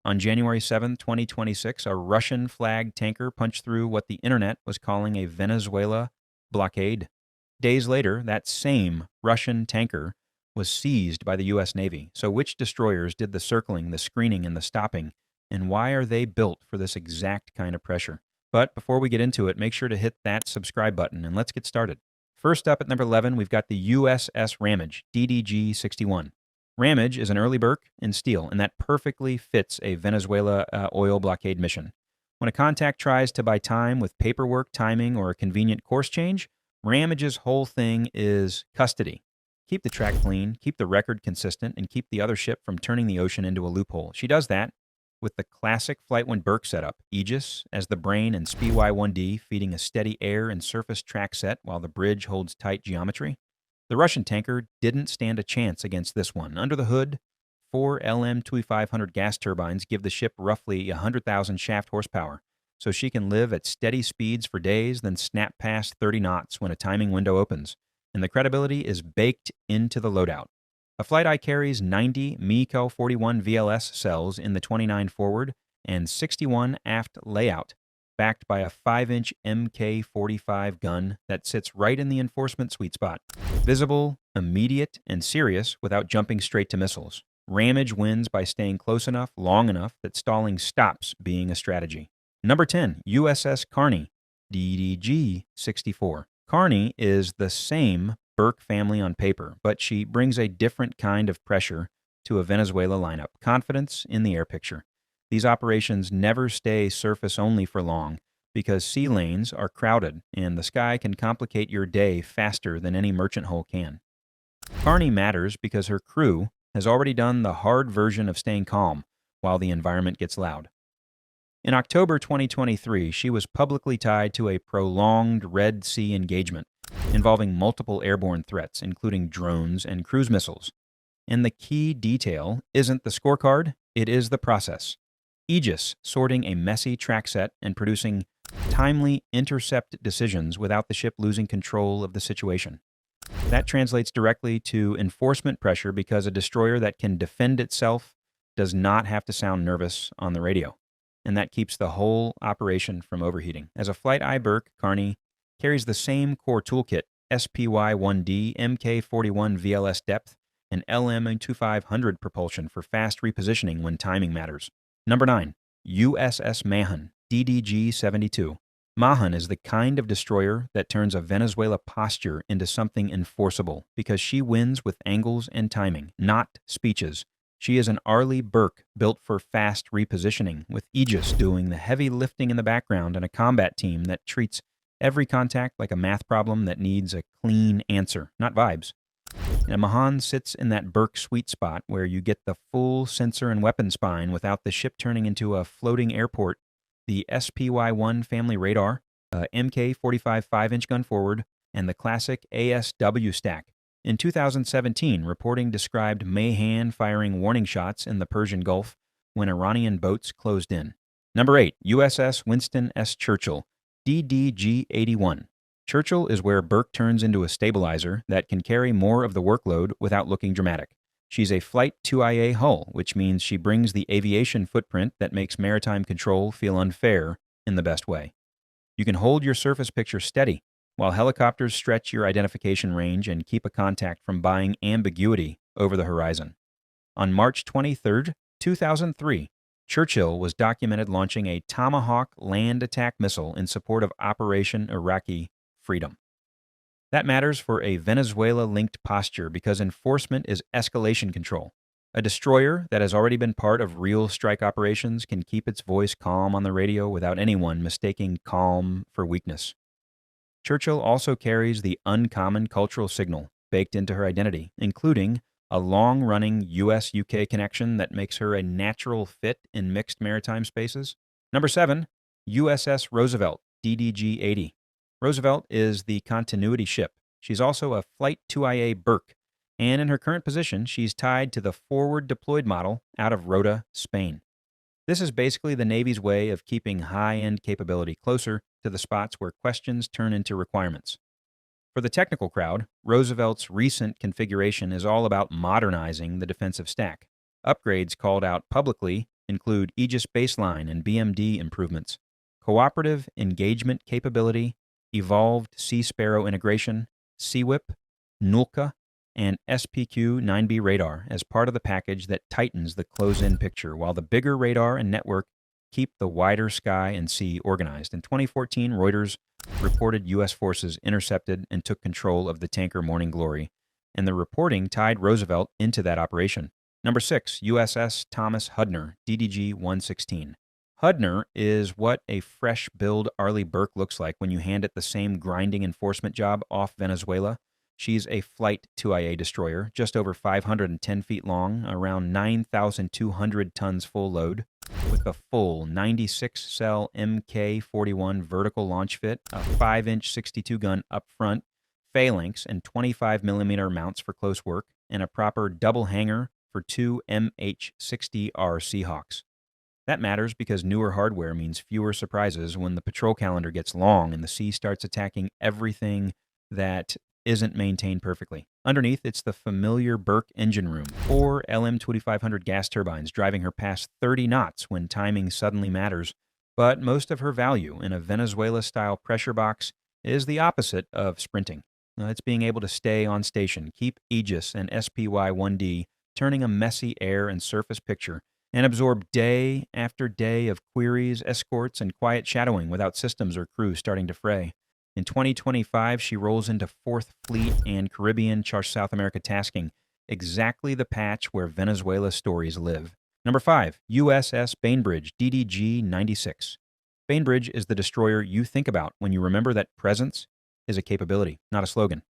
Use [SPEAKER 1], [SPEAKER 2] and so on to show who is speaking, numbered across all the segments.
[SPEAKER 1] On January 7, 2026, a Russian-flagged tanker punched through what the internet was calling a Venezuela blockade. Days later, that same Russian tanker was seized by the U.S. Navy. So which destroyers did the circling, the screening, and the stopping? And why are they built for this exact kind of pressure? But before we get into it, make sure to hit that subscribe button, and let's get started. First up at number 11, we've got the USS Ramage, DDG-61. Ramage is an early Burke in steel, and that perfectly fits a Venezuela oil blockade mission. When a contact tries to buy time with paperwork, timing, or a convenient course change, Ramage's whole thing is custody. Keep the track clean, keep the record consistent, and keep the other ship from turning the ocean into a loophole. She does that with the classic Flight I Burke setup, Aegis as the brain and SPY-1D feeding a steady air and surface track set while the bridge holds tight geometry. The Russian tanker didn't stand a chance against this one. Under the hood, 4 LM-2500 gas turbines give the ship roughly 100,000 shaft horsepower, so she can live at steady speeds for days, then snap past 30 knots when a timing window opens. And the credibility is baked into the loadout. A Flight I carries 90 MECO 41 VLS cells in the 29 forward and 61 aft layout, backed by a 5-inch MK45 gun that sits right in the enforcement sweet spot. Visible, immediate, and serious without jumping straight to missiles. Ramage wins by staying close enough, long enough that stalling stops being a strategy. Number 10, USS Carney, DDG-64. Carney is the same Burke family on paper, but she brings a different kind of pressure to a Venezuela lineup, confidence in the air picture. These operations never stay surface only for long because sea lanes are crowded and the sky can complicate your day faster than any merchant hull can. Carney matters because her crew has already done the hard version of staying calm while the environment gets loud. In October 2023, she was publicly tied to a prolonged Red Sea engagement involving multiple airborne threats, including drones and cruise missiles. And the key detail isn't the scorecard, it is the process. Aegis sorting a messy track set and producing timely intercept decisions without the ship losing control of the situation. That translates directly to enforcement pressure because a destroyer that can defend itself does not have to sound nervous on the radio. And that keeps the whole operation from overheating. As a Flight I Burke, Carney carries the same core toolkit, SPY-1D, MK41 VLS depth, and LM-2500 propulsion for fast repositioning when timing matters. Number 9, USS Mahan, DDG-72. Mahan is the kind of destroyer that turns a Venezuela posture into something enforceable because she wins with angles and timing, not speeches. She is an Arleigh Burke built for fast repositioning, with Aegis doing the heavy lifting in the background and a combat team that treats every contact like a math problem that needs a clean answer, not vibes. And Mahan sits in that Burke sweet spot where you get the full sensor and weapon spine without the ship turning into a floating airport. The SPY-1 family radar, MK45 5-inch gun forward, and the classic ASW stack. In 2017, reporting described Mahan firing warning shots in the Persian Gulf when Iranian boats closed in. Number 8, USS Winston S. Churchill, DDG-81. Churchill is where Burke turns into a stabilizer that can carry more of the workload without looking dramatic. She's a Flight IIA hull, which means she brings the aviation footprint that makes maritime control feel unfair in the best way. You can hold your surface picture steady, while helicopters stretch your identification range and keep a contact from buying ambiguity over the horizon. On March 23, 2003, Churchill was documented launching a Tomahawk land attack missile in support of Operation Iraqi Freedom. That matters for a Venezuela-linked posture because enforcement is escalation control. A destroyer that has already been part of real strike operations can keep its voice calm on the radio without anyone mistaking calm for weakness. Churchill also carries the uncommon cultural signal baked into her identity, including a long-running US-UK connection that makes her a natural fit in mixed maritime spaces. Number 7, USS Roosevelt, DDG-80. Roosevelt is the continuity ship. She's also a Flight IIA Burke, and in her current position, she's tied to the forward deployed model out of Rota, Spain. This is basically the Navy's way of keeping high-end capability closer to the spots where questions turn into requirements. For the technical crowd, Roosevelt's recent configuration is all about modernizing the defensive stack. Upgrades called out publicly include Aegis baseline and BMD improvements, cooperative engagement capability, evolved Sea Sparrow integration, CWIP, NULCA, and SPQ-9B radar as part of the package that tightens the close-in picture, while the bigger radar and network keep the wider sky and sea organized. In 2014, Reuters reported U.S. forces intercepted and took control of the tanker Morning Glory, and the reporting tied Roosevelt into that operation. Number 6, USS Thomas Hudner, DDG-116. Hudner is what a fresh-build Arleigh Burke looks like when you hand it the same grinding enforcement job off Venezuela. She's a Flight IIA destroyer, just over 510 feet long, around 9,200 tons full load, with a full 96-cell Mk-41 vertical launch fit, a 5-inch 62-gun up front, phalanx, and 25mm mounts for close work, and a proper double hangar for 2 MH-60R Seahawks. That matters because newer hardware means fewer surprises when the patrol calendar gets long and the sea starts attacking everything that isn't maintained perfectly. Underneath, it's the familiar Burke engine room, 4 LM2500 gas turbines driving her past 30 knots when timing suddenly matters. But most of her value in a Venezuela-style pressure box is the opposite of sprinting. It's being able to stay on station, keep Aegis and SPY-1D turning a messy air and surface picture, and absorb day after day of queries, escorts, and quiet shadowing without systems or crew starting to fray. In 2025, she rolls into 4th Fleet and Caribbean/South America tasking, exactly the patch where Venezuela stories live. Number 5, USS Bainbridge, DDG-96. Bainbridge is the destroyer you think about when you remember that presence is a capability, not a slogan.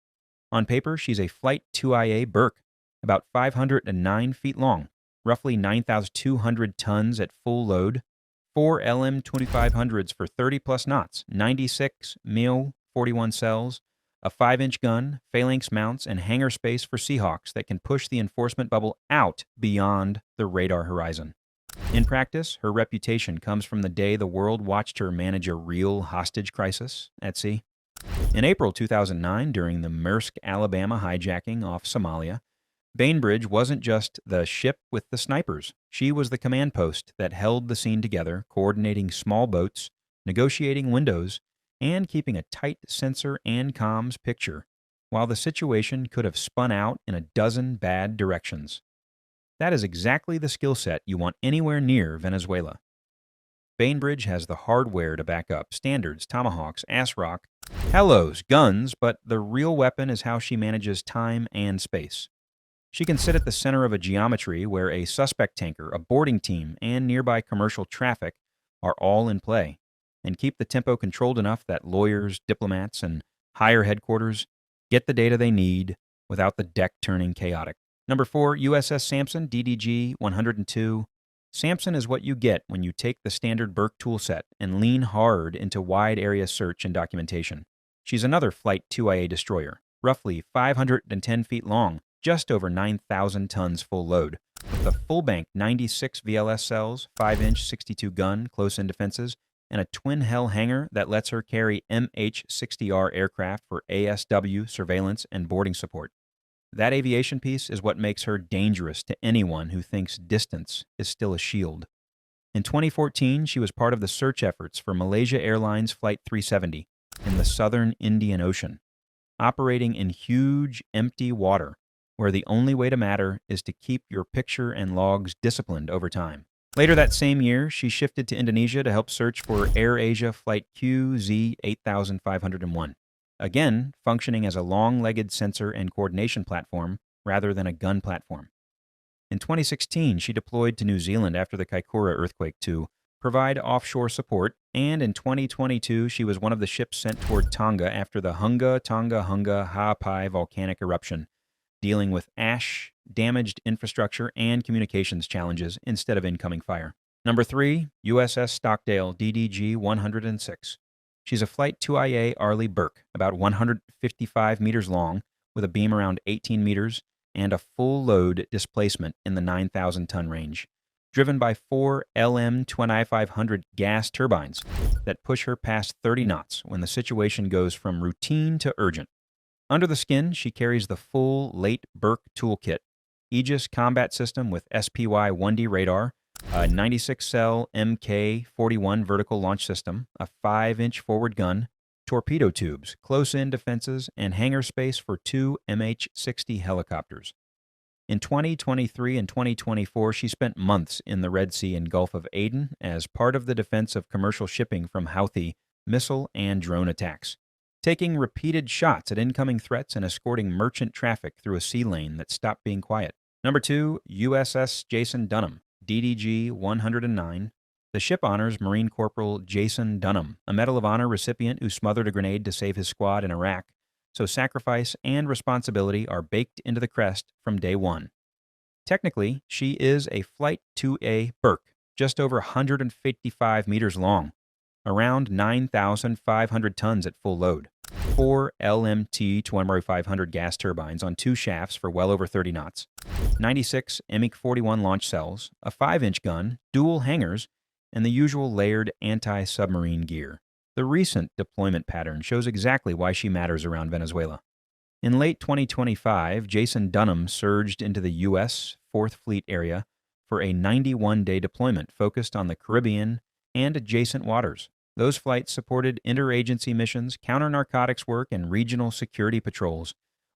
[SPEAKER 1] On paper, she's a Flight IIA Burke, about 509 feet long, roughly 9,200 tons at full load, 4 LM2500s for 30-plus knots, 96 MiL-41 cells, a 5-inch gun, phalanx mounts, and hangar space for Seahawks that can push the enforcement bubble out beyond the radar horizon. In practice, her reputation comes from the day the world watched her manage a real hostage crisis at sea. In April 2009, during the Maersk, Alabama hijacking off Somalia, Bainbridge wasn't just the ship with the snipers. She was the command post that held the scene together, coordinating small boats, negotiating windows, and keeping a tight sensor and comms picture, while the situation could have spun out in a dozen bad directions. That is exactly the skill set you want anywhere near Venezuela. Bainbridge has the hardware to back up Standards, Tomahawks, ASRock, Hellos, guns, but the real weapon is how she manages time and space. She can sit at the center of a geometry where a suspect tanker, a boarding team, and nearby commercial traffic are all in play, and keep the tempo controlled enough that lawyers, diplomats, and higher headquarters get the data they need without the deck turning chaotic. Number 4, USS Sampson, DDG-102. Sampson is what you get when you take the standard Burke toolset and lean hard into wide area search and documentation. She's another Flight IIA destroyer, roughly 510 feet long, just over 9,000 tons full load, with a full bank 96 VLS cells, 5-inch 62 gun, close-in defenses, and a twin-hell hangar that lets her carry MH-60R aircraft for ASW, surveillance, and boarding support. That aviation piece is what makes her dangerous to anyone who thinks distance is still a shield. In 2014, she was part of the search efforts for Malaysia Airlines Flight 370 in the southern Indian Ocean, operating in huge, empty water, where the only way to matter is to keep your picture and logs disciplined over time. Later that same year, she shifted to Indonesia to help search for AirAsia Flight QZ8501, again functioning as a long-legged sensor and coordination platform rather than a gun platform. In 2016, she deployed to New Zealand after the Kaikoura earthquake to provide offshore support, and in 2022, she was one of the ships sent toward Tonga after the Hunga Tonga Hunga Ha'apai volcanic eruption, dealing with ash, damaged infrastructure, and communications challenges instead of incoming fire. Number 3, USS Stockdale, DDG-106. She's a Flight IIA Arleigh Burke, about 155 meters long, with a beam around 18 meters and a full load displacement in the 9,000-ton range, driven by 4 LM2500 gas turbines that push her past 30 knots when the situation goes from routine to urgent. Under the skin, she carries the full late Burke toolkit, Aegis combat system with SPY-1D radar, A 96-cell Mk-41 vertical launch system, a 5-inch forward gun, torpedo tubes, close-in defenses, and hangar space for 2 MH-60 helicopters. In 2023 and 2024, she spent months in the Red Sea and Gulf of Aden as part of the defense of commercial shipping from Houthi missile and drone attacks, taking repeated shots at incoming threats and escorting merchant traffic through a sea lane that stopped being quiet. Number 2, USS Jason Dunham, DDG 109. The ship honors Marine Corporal Jason Dunham, a Medal of Honor recipient who smothered a grenade to save his squad in Iraq, so sacrifice and responsibility are baked into the crest from day one. Technically, she is a Flight IIA Burke, just over 155 meters long, around 9,500 tons at full load, 4 LMT-2500 gas turbines on 2 shafts for well over 30 knots, 96 MiG-41 launch cells, a 5-inch gun, dual hangars, and the usual layered anti-submarine gear. The recent deployment pattern shows exactly why she matters around Venezuela. In late 2025, Jason Dunham surged into the U.S. 4th Fleet area for a 91-day deployment focused on the Caribbean and adjacent waters. Those flights supported interagency missions, counter-narcotics work, and regional security patrols,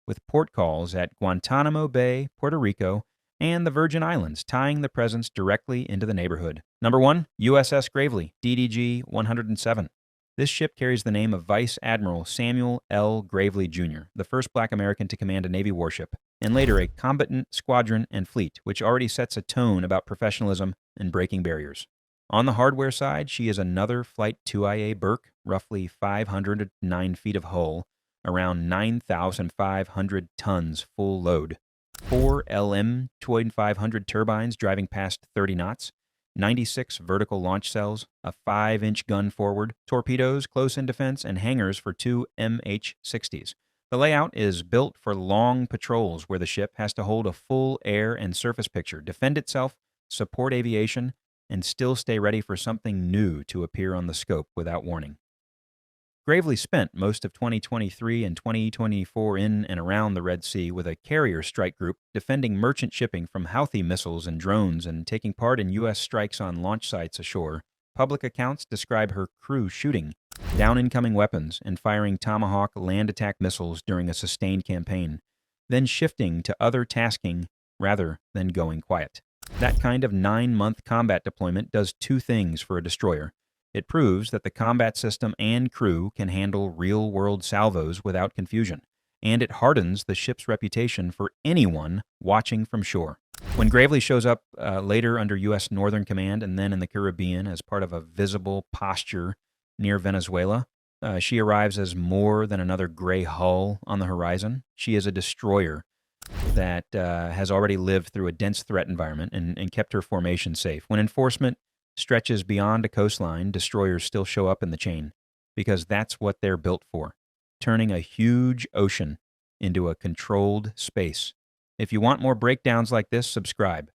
[SPEAKER 1] with port calls at Guantanamo Bay, Puerto Rico, and the Virgin Islands, tying the presence directly into the neighborhood. Number 1, USS Gravely, DDG 107. This ship carries the name of Vice Admiral Samuel L. Gravely, Jr., the first black American to command a Navy warship, and later a combatant squadron and fleet, which already sets a tone about professionalism and breaking barriers. On the hardware side, she is another Flight IIA Burke, roughly 509 feet of hull, around 9,500 tons full load, 4 LM-2500 turbines driving past 30 knots, 96 vertical launch cells, a 5-inch gun forward, torpedoes, close-in defense, and hangars for 2 MH-60s. The layout is built for long patrols where the ship has to hold a full air and surface picture, defend itself, support aviation, and still stay ready for something new to appear on the scope without warning. Gravely spent most of 2023 and 2024 in and around the Red Sea with a carrier strike group defending merchant shipping from Houthi missiles and drones and taking part in U.S. strikes on launch sites ashore. Public accounts describe her crew shooting down incoming weapons and firing Tomahawk land attack missiles during a sustained campaign, then shifting to other tasking rather than going quiet. That kind of 9-month combat deployment does 2 things for a destroyer. It proves that the combat system and crew can handle real-world salvos without confusion, and it hardens the ship's reputation for anyone watching from shore. When Gravely shows up later under U.S. Northern Command and then in the Caribbean as part of a visible posture near Venezuela, she arrives as more than another gray hull on the horizon. She is a destroyer that has already lived through a dense threat environment and kept her formation safe. When enforcement stretches beyond a coastline, destroyers still show up in the chain because that's what they're built for, turning a huge ocean into a controlled space. If you want more breakdowns like this, subscribe.